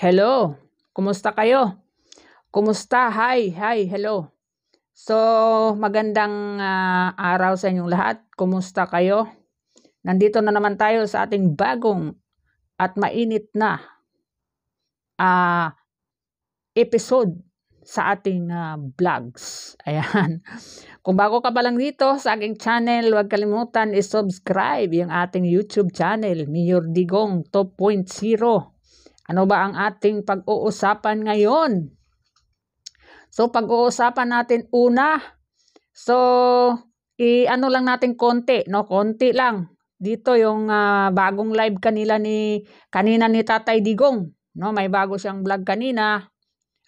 Hello, kumusta kayo? Kumusta? Hi, hello. So, magandang araw sa inyong lahat. Kumusta kayo? Nandito na naman tayo sa ating bagong at mainit na episode sa ating vlogs. Ayan. Kung bago ka pa lang dito sa aking channel, huwag kalimutan i-subscribe yung ating YouTube channel, Mayor Digong 2.0. Ano ba ang ating pag-uusapan ngayon? So, pag-uusapan natin una. So, ano lang natin konti, no? Konti lang. Dito yung bagong live kanina ni Tatay Digong, no? May bago siyang vlog kanina.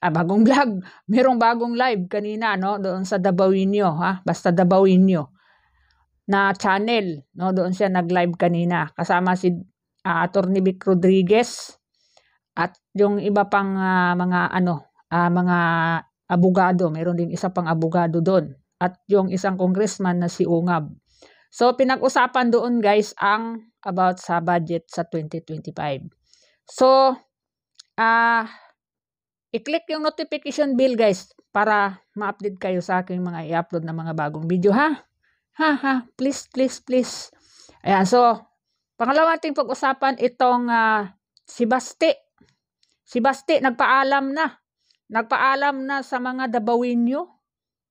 Bagong vlog. Merong bagong live kanina, no? Doon sa Dabawinyo, ha? Basta Dabawinyo na channel, no? Doon siya nag-live kanina kasama si Attorney Vic Rodriguez at yung iba pang mga abogado. Meron din isa pang abogado doon at yung isang congressman na si Ungab. So pinag-usapan doon guys ang about sa budget sa 2025. So i-click yung notification bell guys para ma-update kayo sa aking mga i-upload na mga bagong video, ha? Please. Ayan, so pangalawa nating pag-usapan itong si Basti. Si Basti nagpaalam na sa mga Dabawinyo.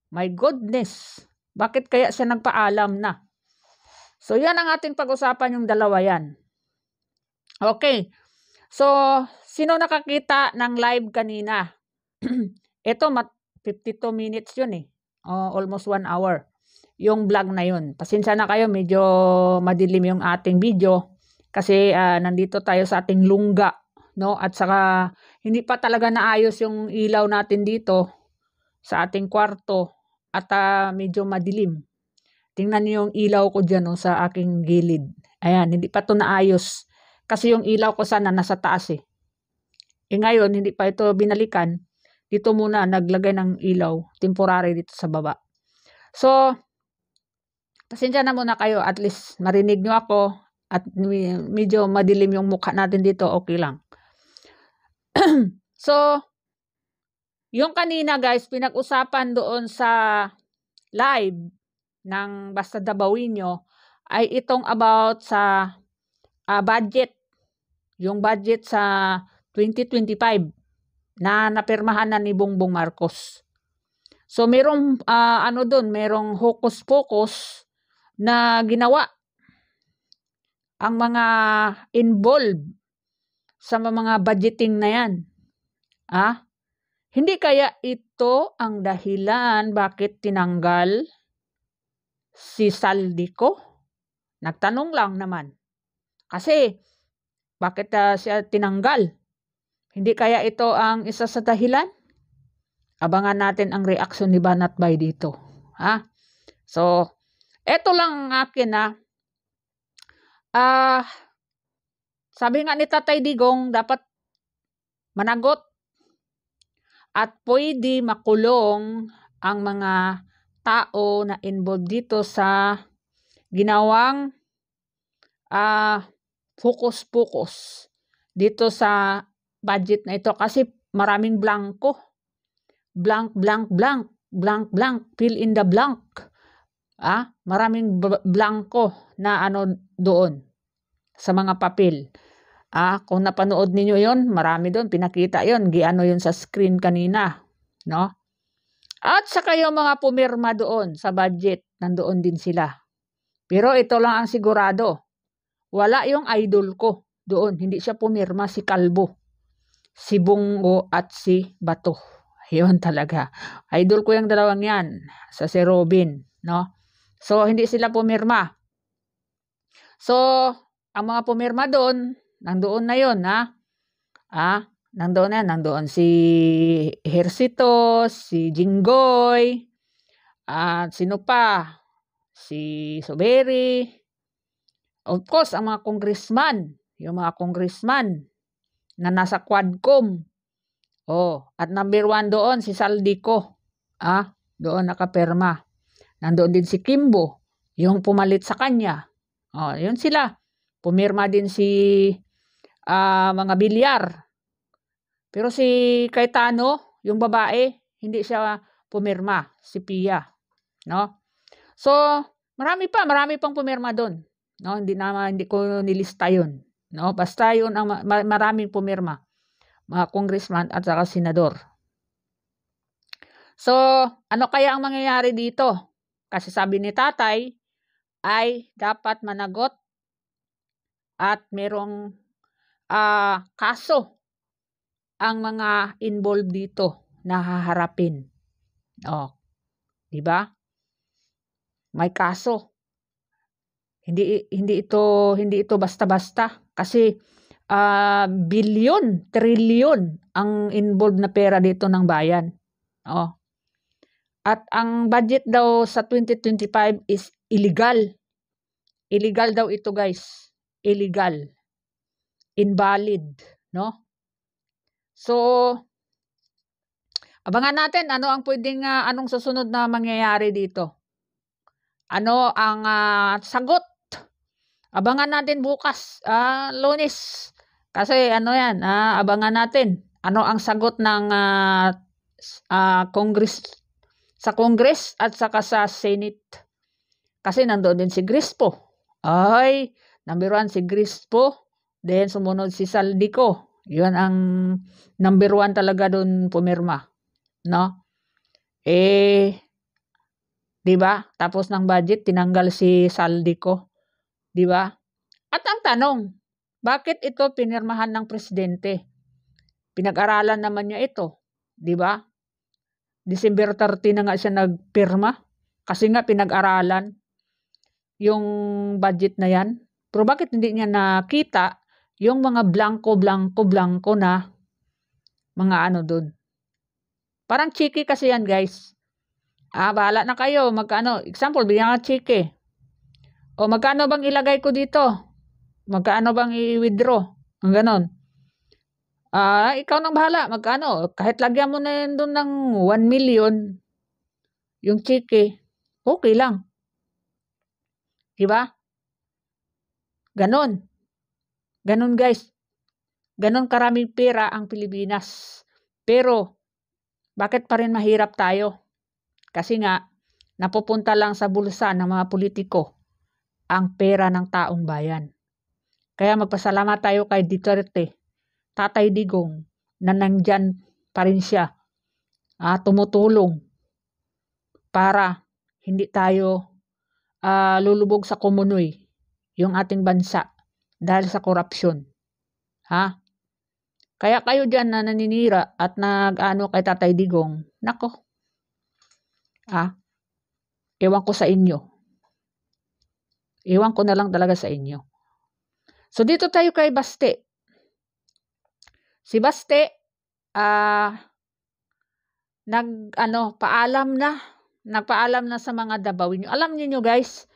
My goodness. Bakit kaya siya nagpaalam na? So, yan ang ating pag-usapan, yung dalawa yan. Okay. So, sino nakakita ng live kanina? Ito, 52 minutes yun eh. Almost 1 hour. Yung vlog na yun. Pasensya na kayo, medyo madilim yung ating video. Kasi nandito tayo sa ating lungga. No? At saka hindi pa talaga naayos yung ilaw natin dito sa ating kwarto at medyo madilim. Tingnan niyo yung ilaw ko dyan sa aking gilid. Ayan, hindi pa to naayos kasi yung ilaw ko sana nasa taas eh. Ngayon hindi pa ito binalikan. Dito muna naglagay ng ilaw temporary dito sa baba. So pasensya na muna kayo, at least marinig nyo ako at medyo madilim yung mukha natin dito, okay lang. So, yung kanina guys, pinag-usapan doon sa live ng Basta Dabawinyo ay itong about sa budget. Yung budget sa 2025 na napirmahan na ni Bongbong Marcos. So, merong merong hocus-pocus na ginawa ang mga involved sa mga budgeting na yan. Hindi kaya ito ang dahilan bakit tinanggal si Saldico? Nagtanong lang naman. Kasi, bakit siya tinanggal? Hindi kaya ito ang isa sa dahilan? Abangan natin ang reaksyon ni Banatbay dito. So, eto lang ang akin sabi nga ni Tatay Digong, dapat managot at pwede makulong ang mga tao na involved dito sa ginawang focus dito sa budget na ito kasi maraming blanco. Blank, fill in the blank. Maraming blanco na doon sa mga papel. Kung napanood ninyo yon, marami doon, pinakita yon, giano yon sa screen kanina, no? At saka yung mga pumirma doon sa budget, nandoon din sila. Pero ito lang ang sigurado, wala yung idol ko doon, hindi siya pumirma, si Kalbo, si Bongo at si Bato. Yun talaga. Idol ko yung dalawang yan, sa si Robin, no? So, hindi sila pumirma. So, ang mga pumirma doon, nandoon na yun, nandoon si Hercito, si Jinggoy, at sino pa? Si Soberi. Of course, ang mga congressman, yung mga congressman na nasa Quadcom. At number 1 doon, si Saldico. Doon nakaperma. Nandoon din si Kimbo, yung pumalit sa kanya. Yun sila. Pumirma din si mga Bilyar. Pero si Cayetano, yung babae, hindi siya pumirma, si Pia, no? So, marami pang pumirma doon, no? Hindi ko nilista 'yun, no? Basta 'yun ang maraming pumirma, mga congressman at saka senador. So, ano kaya ang mangyayari dito? Kasi sabi ni tatay ay dapat managot at merong kaso ang mga involved dito na haharapin. Oh, 'di ba? May kaso. Hindi ito basta-basta kasi bilyon, trilyon ang involved na pera dito ng bayan. Oh. At ang budget daw sa 2025 is illegal. Illegal daw ito, guys. Illegal. Invalid, no? So, abangan natin ano ang pwedeng anong susunod na mangyayari dito. Ano ang sagot? Abangan natin bukas, Lunes. Kasi ano 'yan, abangan natin ano ang sagot ng Congress sa Congress at saka sa Senate. Kasi nandoon din si Crispo. Ay, number 1 si Crispo, then sumunod si Saldico. 'Yun ang number 1 talaga doon pumirma, no? 'Di ba? Tapos ng budget tinanggal si Saldico, 'di ba? At ang tanong, bakit ito pinirmahan ng presidente? Pinag-aralan naman niya ito, 'di ba? December 30 na nga siya nagpirma kasi nga pinag-aralan yung budget na yan. Pero bakit hindi niya nakita yung mga blanco na mga ano doon? Parang cheeky kasi yan, guys. Bahala na kayo. Magkano? Example, bigyan ka cheeky. O magkano bang ilagay ko dito? Magkano bang i-withdraw? Ang ganon. Ikaw nang bahala. Magkano? Kahit lagyan mo na yun doon ng 1 million, yung cheeky, okay lang. Diba? Ganon. Ganon, guys. Ganon karaming pera ang Pilipinas. Pero, bakit pa rin mahirap tayo? Kasi nga, napupunta lang sa bulsa ng mga politiko ang pera ng taong bayan. Kaya magpasalamat tayo kay Duterte, Tatay Digong, na nandyan pa rin siya, tumutulong para hindi tayo lulubog sa kumunoy yung ating bansa dahil sa korupsyon. Kaya kayo dyan na naninira at nag-ano kay Tatay Digong, nako, ewan ko sa inyo. Ewan ko na lang talaga sa inyo. So dito tayo kay Baste. Si Baste, nagpaalam na sa mga Dabawin. Alam niyo guys,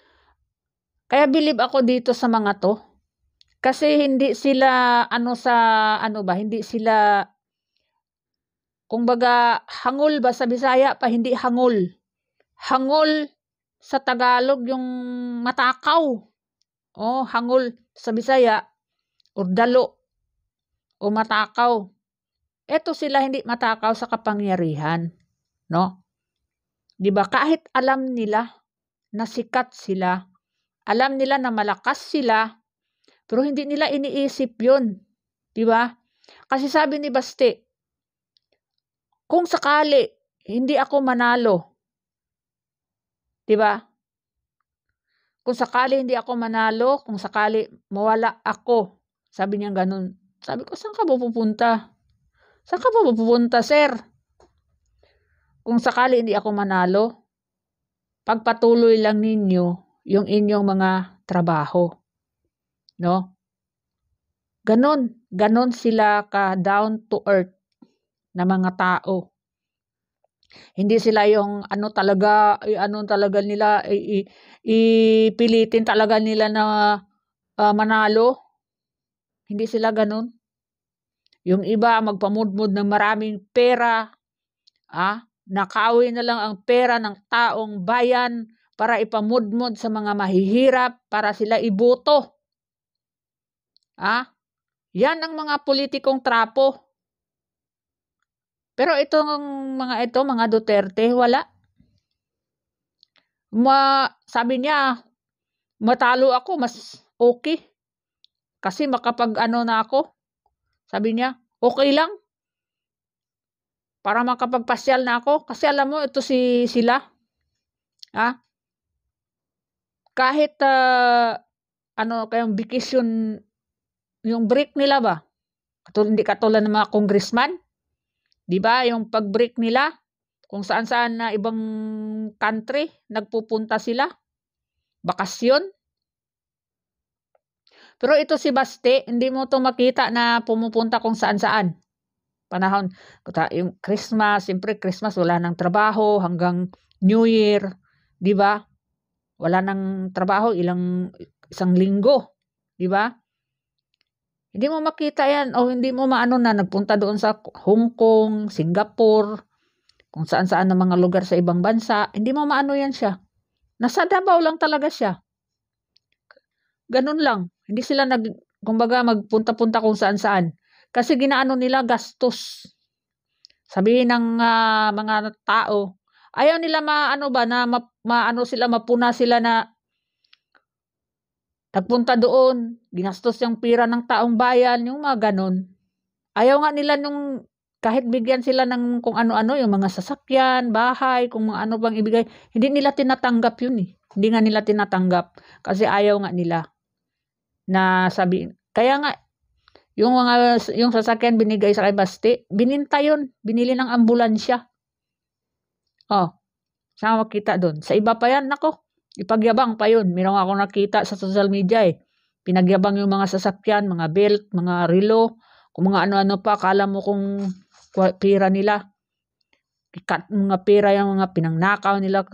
kaya believe ako dito sa mga to. Kasi hindi sila, hindi sila, kumbaga, hangul ba sa Bisaya pa, hindi hangul. Hangul sa Tagalog yung matakaw. Hangul sa Bisaya, urdalo, o matakaw. Eto sila hindi matakaw sa kapangyarihan, no? 'Di ba? Kahit alam nila na sikat sila, alam nila na malakas sila, pero hindi nila iniisip 'yun, 'di ba? Kasi sabi ni Baste, kung sakali hindi ako manalo, 'di ba? Kung sakali hindi ako manalo, kung sakali mawala ako, sabi niya ganun. Sabi ko, saan ka pupunta? Saan ka pupunta, sir? Kung sakali hindi ako manalo, pagpatuloy lang ninyo yung inyong mga trabaho. No? Ganon sila ka down to earth na mga tao. Hindi sila yung talaga nila ipilitin talaga nila na manalo. Hindi sila ganon. Yung iba magpamudmud ng maraming pera, nakawin na lang ang pera ng taong bayan para ipamudmud sa mga mahihirap para sila iboto. Yan ang mga politikong trapo. Pero itong mga Duterte, wala. Sabi niya, matalo ako, mas okay. Kasi makapag-ano na ako. Sabi niya, okay lang. Para makapagpasyal na ako. Kasi alam mo, ito sila. Kahit kayong vacation, yung break nila ba? Hindi katulad ng mga congressman. Di ba? Yung pag-break nila, kung saan-saan na ibang country, nagpupunta sila. Bakasyon. Pero ito si Baste, hindi mo to makita na pumupunta kung saan-saan. Panahon, yung Christmas, siyempre Christmas, wala nang trabaho hanggang New Year. Di ba? Wala nang trabaho, isang linggo. Di ba? Hindi mo makita yan o hindi mo maano na nagpunta doon sa Hong Kong, Singapore, kung saan-saan na mga lugar sa ibang bansa. Hindi mo maano yan siya. Nasa Davao lang talaga siya. Ganun lang. Hindi sila kumbaga magpunta-punta kung saan-saan. Kasi ginaano nila gastos. Sabihin ng mga tao, ayaw nila mapuna sila na nagpunta doon, ginastos yung pira ng taong bayan, yung mga ganun. Ayaw nga nila nung kahit bigyan sila ng kung ano-ano, yung mga sasakyan, bahay, kung mga ano bang ibigay, hindi nila tinatanggap yun eh. Hindi nga nila tinatanggap kasi ayaw nga nila na sabihin. Kaya nga, yung sasakyan binigay sa kay Baste, bininta yun, binili ng ambulansya. Saan makita doon? Sa iba pa yan, nako. Ipagyabang pa yun. Meron ako nakita sa social media eh. Pinagyabang yung mga sasakyan, mga belt, mga relo, kung mga ano-ano pa, akala mo kung pira nila. Mga pira yung mga pinangnakaw nila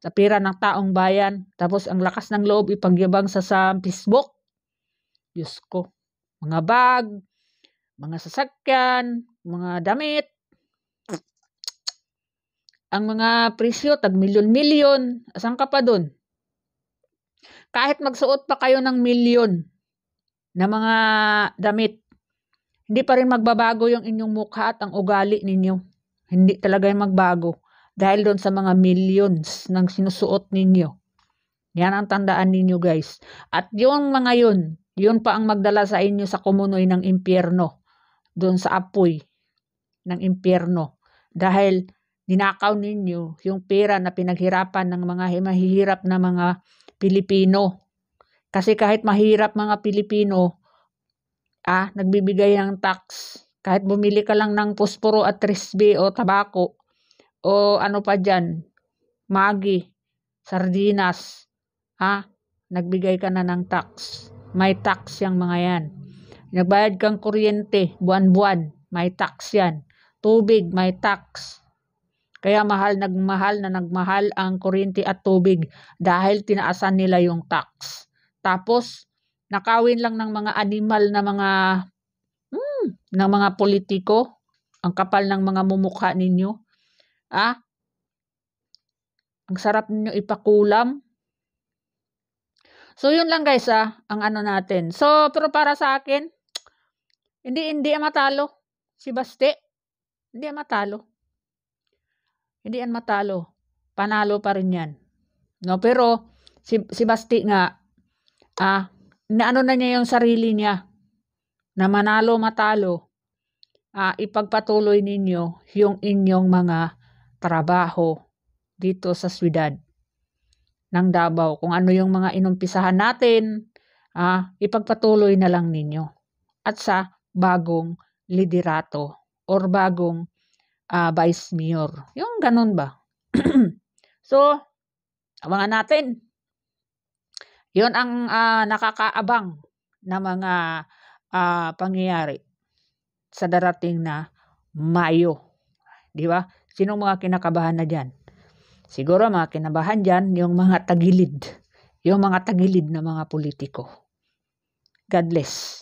sa pira ng taong bayan. Tapos ang lakas ng loob ipagyabang sa Facebook. Diyos ko. Mga bag, mga sasakyan, mga damit. Ang mga presyo, tag milyon-milyon. Asan ka pa doon? Kahit magsuot pa kayo ng milyon na mga damit, hindi pa rin magbabago yung inyong mukha at ang ugali ninyo. Hindi talaga yung magbago. Dahil doon sa mga millions ng sinusuot ninyo. Yan ang tandaan ninyo guys. At yung mga yun pa ang magdala sa inyo sa kumunoy ng impyerno. Doon sa apoy ng impyerno. Dahil ninakaw ninyo yung pera na pinaghirapan ng mga mahihirap na mga Pilipino. Kasi kahit mahirap mga Pilipino, nagbibigay ng tax. Kahit bumili ka lang ng posporo at 3B o tabako o ano pa dyan, Maggi, sardinas, nagbigay ka na ng tax. May tax yung mga yan. Nagbayad kang kuryente, buwan-buwan, may tax yan. Tubig, may tax. Kaya nagmahal ang kuryente at tubig dahil tinaasan nila yung tax. Tapos, nakawin lang ng mga animal na mga politiko, ang kapal ng mga mumukha ninyo. Ang sarap ninyo ipakulam. So, yun lang guys, ang ano natin. So, pero para sa akin, hindi matalo. Si Baste, hindi matalo. Hindi yan matalo. Panalo pa rin yan. No, pero si Basti nga, naano na niya yung sarili niya na manalo matalo, ipagpatuloy ninyo yung inyong mga trabaho dito sa siyudad ng Davao. Kung ano yung mga inumpisahan natin, ipagpatuloy na lang ninyo. At sa bagong liderato or bagong vice mayor. Yung ganun ba? So, abangan natin. Yun ang nakakaabang na mga pangyayari sa darating na Mayo. Di ba? Sinong mga kinakabahan na dyan? Siguro mga kinabahan dyan yung mga tagilid. Yung mga tagilid na mga politiko. God bless.